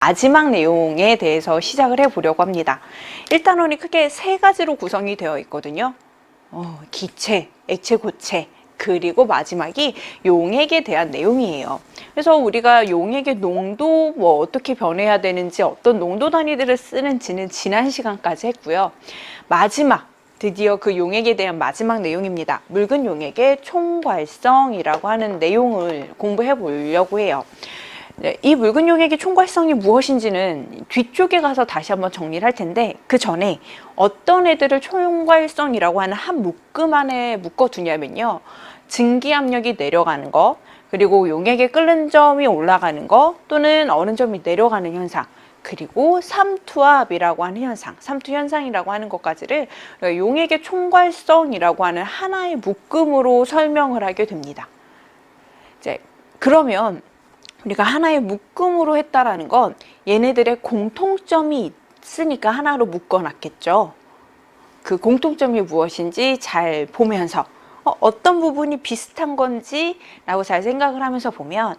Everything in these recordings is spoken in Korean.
마지막 내용에 대해서 시작을 해보려고 합니다. 1단원이 크게 세 가지로 구성이 되어 있거든요. 기체, 액체, 고체, 그리고 마지막이 용액에 대한 내용이에요. 그래서 우리가 용액의 농도 어떻게 변해야 되는지, 어떤 농도 단위들을 쓰는지는 지난 시간까지 했고요. 마지막, 드디어 그 용액에 대한 마지막 내용입니다. 묽은 용액의 총괄성이라고 하는 내용을 공부해 보려고 해요. 이 묽은 용액의 총괄성이 무엇인지는 뒤쪽에 가서 다시 한번 정리를 할 텐데, 그 전에 어떤 애들을 총괄성이라고 하는 한 묶음 안에 묶어두냐면요, 증기압력이 내려가는 거, 그리고 용액의 끓는 점이 올라가는 거, 또는 어느 점이 내려가는 현상, 그리고 삼투압이라고 하는 현상, 삼투 현상이라고 하는 것까지를 용액의 총괄성이라고 하는 하나의 묶음으로 설명을 하게 됩니다. 이제 그러면 우리가 하나의 묶음으로 했다라는 건 얘네들의 공통점이 있으니까 하나로 묶어놨겠죠. 그 공통점이 무엇인지 잘 보면서 어떤 부분이 비슷한 건지 라고 잘 생각을 하면서 보면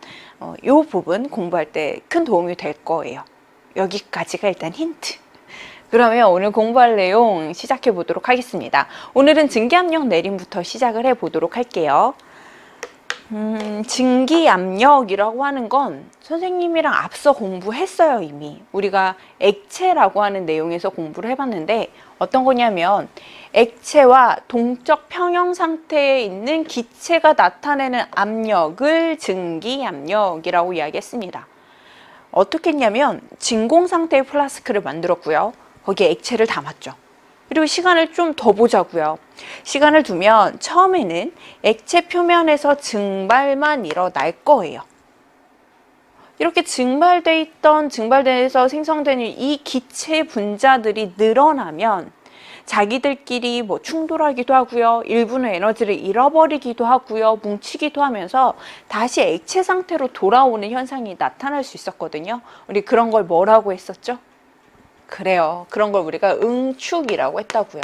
이 부분 공부할 때 큰 도움이 될 거예요. 여기까지가 일단 힌트. 그러면 오늘 공부할 내용 시작해 보도록 하겠습니다. 오늘은 증기압력 내림부터 시작을 해 보도록 할게요. 증기압력이라고 하는 건 선생님이랑 앞서 공부했어요. 이미 우리가 액체라고 하는 내용에서 공부를 해봤는데, 어떤 거냐면 액체와 동적 평형 상태에 있는 기체가 나타내는 압력을 증기압력이라고 이야기했습니다. 어떻게 했냐면 진공 상태의 플라스크를 만들었고요, 거기에 액체를 담았죠. 그리고 시간을 좀 더 보자고요. 시간을 두면 처음에는 액체 표면에서 증발만 일어날 거예요. 이렇게 증발돼서 생성되는 이 기체 분자들이 늘어나면 자기들끼리 충돌하기도 하고요, 일부는 에너지를 잃어버리기도 하고요, 뭉치기도 하면서 다시 액체 상태로 돌아오는 현상이 나타날 수 있었거든요. 우리 그런 걸 뭐라고 했었죠? 그래요. 그런 걸 우리가 응축이라고 했다고요.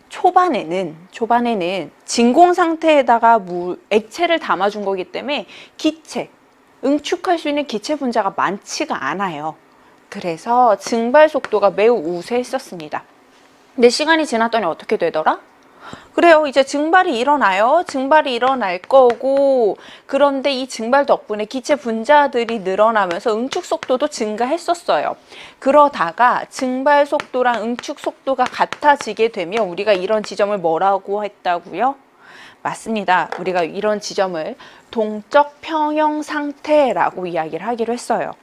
초반에는 진공 상태에다가 액체를 담아준 거기 때문에 응축할 수 있는 기체 분자가 많지가 않아요. 그래서 증발 속도가 매우 우세했었습니다. 근데 시간이 지났더니 어떻게 되더라? 그래요. 이제 증발이 일어나요. 증발이 일어날 거고, 그런데 이 증발 덕분에 기체 분자들이 늘어나면서 응축 속도도 증가했었어요. 그러다가 증발 속도랑 응축 속도가 같아지게 되면 우리가 이런 지점을 뭐라고 했다고요? 맞습니다. 우리가 이런 지점을 동적 평형 상태라고 이야기를 하기로 했어요.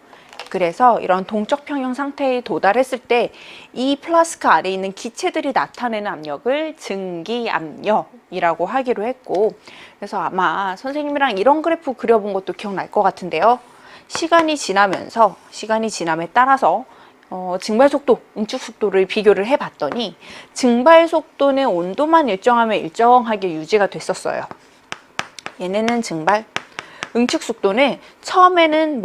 그래서 이런 동적 평형 상태에 도달했을 때 이 플라스크 아래에 있는 기체들이 나타내는 압력을 증기압력이라고 하기로 했고, 그래서 아마 선생님이랑 이런 그래프 그려본 것도 기억날 것 같은데요. 시간이 지남에 따라서 증발 속도, 응축 속도를 비교를 해봤더니 증발 속도는 온도만 일정하면 일정하게 유지가 됐었어요. 얘네는 증발, 응축 속도는 처음에는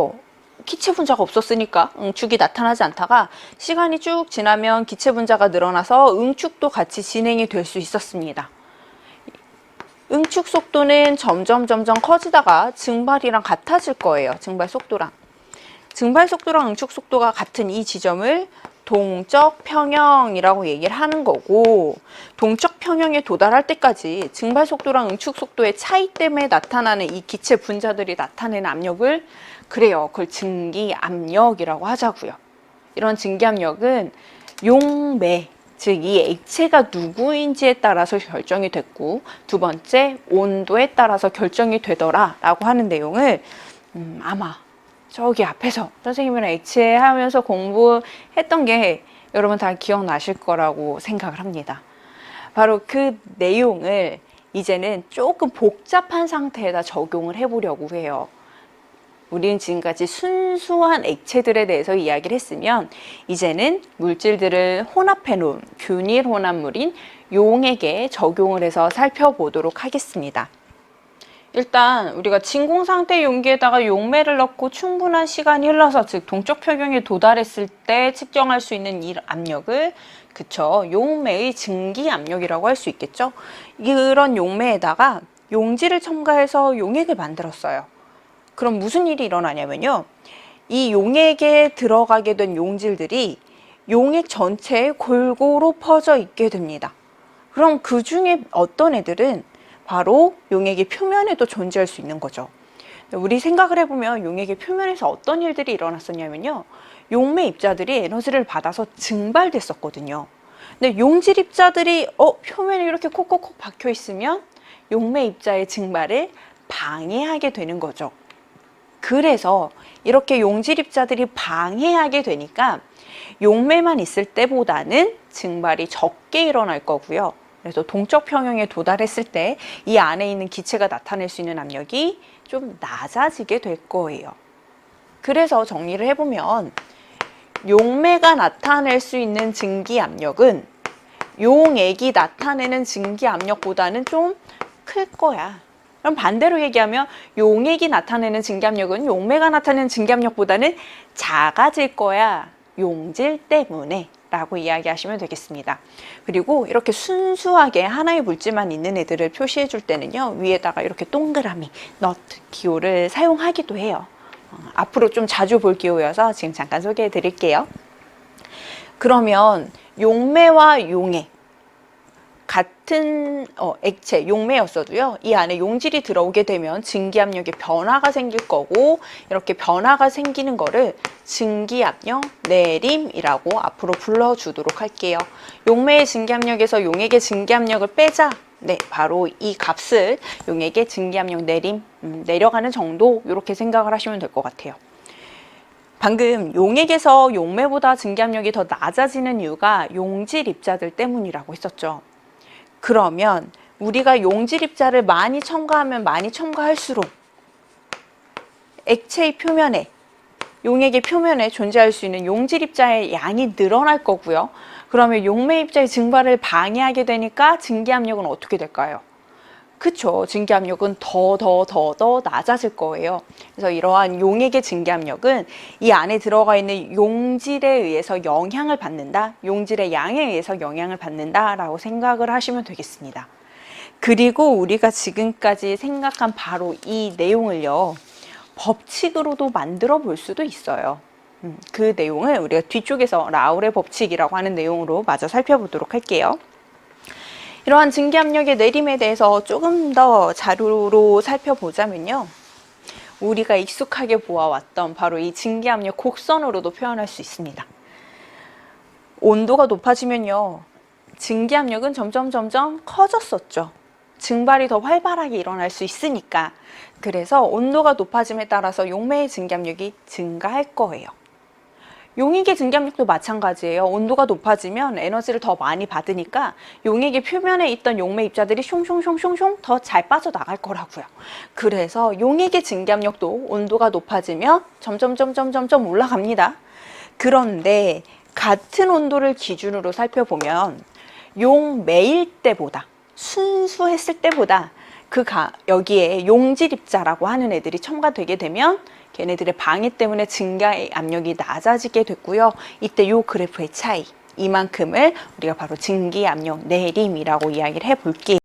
기체 분자가 없었으니까 응축이 나타나지 않다가 시간이 쭉 지나면 기체 분자가 늘어나서 응축도 같이 진행이 될 수 있었습니다. 응축 속도는 점점 커지다가 증발이랑 같아질 거예요. 증발 속도랑 응축 속도가 같은 이 지점을 동적 평형이라고 얘기를 하는 거고, 동적 평형에 도달할 때까지 증발 속도랑 응축 속도의 차이 때문에 나타나는 이 기체 분자들이 나타내는 압력을, 그래요, 그걸 증기압력이라고 하자고요. 이런 증기압력은 용매, 즉 이 액체가 누구인지에 따라서 결정이 됐고, 두 번째 온도에 따라서 결정이 되더라 라고 하는 내용을 아마 저기 앞에서 선생님이랑 액체 하면서 공부했던 게 여러분 다 기억나실 거라고 생각을 합니다. 바로 그 내용을 이제는 조금 복잡한 상태에다 적용을 해보려고 해요. 우리는 지금까지 순수한 액체들에 대해서 이야기를 했으면, 이제는 물질들을 혼합해 놓은 균일 혼합물인 용액에 적용을 해서 살펴보도록 하겠습니다. 일단 우리가 진공 상태 용기에다가 용매를 넣고 충분한 시간이 흘러서, 즉 동적 평형에 도달했을 때 측정할 수 있는 이 압력을, 용매의 증기압력이라고 할 수 있겠죠. 이런 용매에다가 용지를 첨가해서 용액을 만들었어요. 그럼 무슨 일이 일어나냐면요, 이 용액에 들어가게 된 용질들이 용액 전체에 골고루 퍼져 있게 됩니다. 그럼 그 중에 어떤 애들은 바로 용액의 표면에도 존재할 수 있는 거죠. 우리 생각을 해보면 용액의 표면에서 어떤 일들이 일어났었냐면요. 용매 입자들이 에너지를 받아서 증발됐었거든요. 근데 용질 입자들이 표면에 이렇게 콕콕콕 박혀 있으면 용매 입자의 증발을 방해하게 되는 거죠. 그래서 이렇게 용질 입자들이 방해하게 되니까 용매만 있을 때보다는 증발이 적게 일어날 거고요. 그래서 동적 평형에 도달했을 때 이 안에 있는 기체가 나타낼 수 있는 압력이 좀 낮아지게 될 거예요. 그래서 정리를 해보면 용매가 나타낼 수 있는 증기 압력은 용액이 나타내는 증기 압력보다는 좀 클 거야. 그럼 반대로 얘기하면 용액이 나타내는 증기 압력은 용매가 나타내는 증기 압력보다는 작아질 거야. 용질 때문에 라고 이야기하시면 되겠습니다. 그리고 이렇게 순수하게 하나의 물질만 있는 애들을 표시해 줄 때는요. 위에다가 이렇게 동그라미, 너트, 기호를 사용하기도 해요. 앞으로 좀 자주 볼 기호여서 지금 잠깐 소개해 드릴게요. 그러면 용매와 용액 같은 액체, 용매였어도요. 이 안에 용질이 들어오게 되면 증기압력에 변화가 생길 거고 이렇게 변화가 생기는 거를 증기압력 내림이라고 앞으로 불러주도록 할게요. 용매의 증기압력에서 용액의 증기압력을 빼자. 네, 바로 이 값을 용액의 증기압력 내림, 내려가는 정도 이렇게 생각을 하시면 될 것 같아요. 방금 용액에서 용매보다 증기압력이 더 낮아지는 이유가 용질 입자들 때문이라고 했었죠. 그러면 우리가 용질 입자를 많이 첨가하면 많이 첨가할수록 액체의 표면에, 용액의 표면에 존재할 수 있는 용질 입자의 양이 늘어날 거고요. 그러면 용매 입자의 증발을 방해하게 되니까 증기압력은 어떻게 될까요? 그쵸. 증기압력은 더 낮아질 거예요. 그래서 이러한 용액의 증기압력은 이 안에 들어가 있는 용질에 의해서 영향을 받는다. 용질의 양에 의해서 영향을 받는다라고 생각을 하시면 되겠습니다. 그리고 우리가 지금까지 생각한 바로 이 내용을요. 법칙으로도 만들어 볼 수도 있어요. 그 내용을 우리가 뒤쪽에서 라울의 법칙이라고 하는 내용으로 마저 살펴보도록 할게요. 이러한 증기압력의 내림에 대해서 조금 더 자료로 살펴보자면요. 우리가 익숙하게 보아왔던 바로 이 증기압력 곡선으로도 표현할 수 있습니다. 온도가 높아지면요. 증기압력은 점점 커졌었죠. 증발이 더 활발하게 일어날 수 있으니까. 그래서 온도가 높아짐에 따라서 용매의 증기압력이 증가할 거예요. 용액의 증기압력도 마찬가지예요. 온도가 높아지면 에너지를 더 많이 받으니까 용액의 표면에 있던 용매 입자들이 숑숑숑숑숑 더 잘 빠져나갈 거라고요. 그래서 용액의 증기압력도 온도가 높아지면 점점 올라갑니다. 그런데 같은 온도를 기준으로 살펴보면 용매일 때보다, 순수했을 때보다 여기에 용질 입자라고 하는 애들이 첨가되게 되면 걔네들의 방해 때문에 증기압력이 낮아지게 됐고요. 이때 요 그래프의 차이, 이만큼을 우리가 바로 증기압력 내림이라고 이야기를 해볼게요.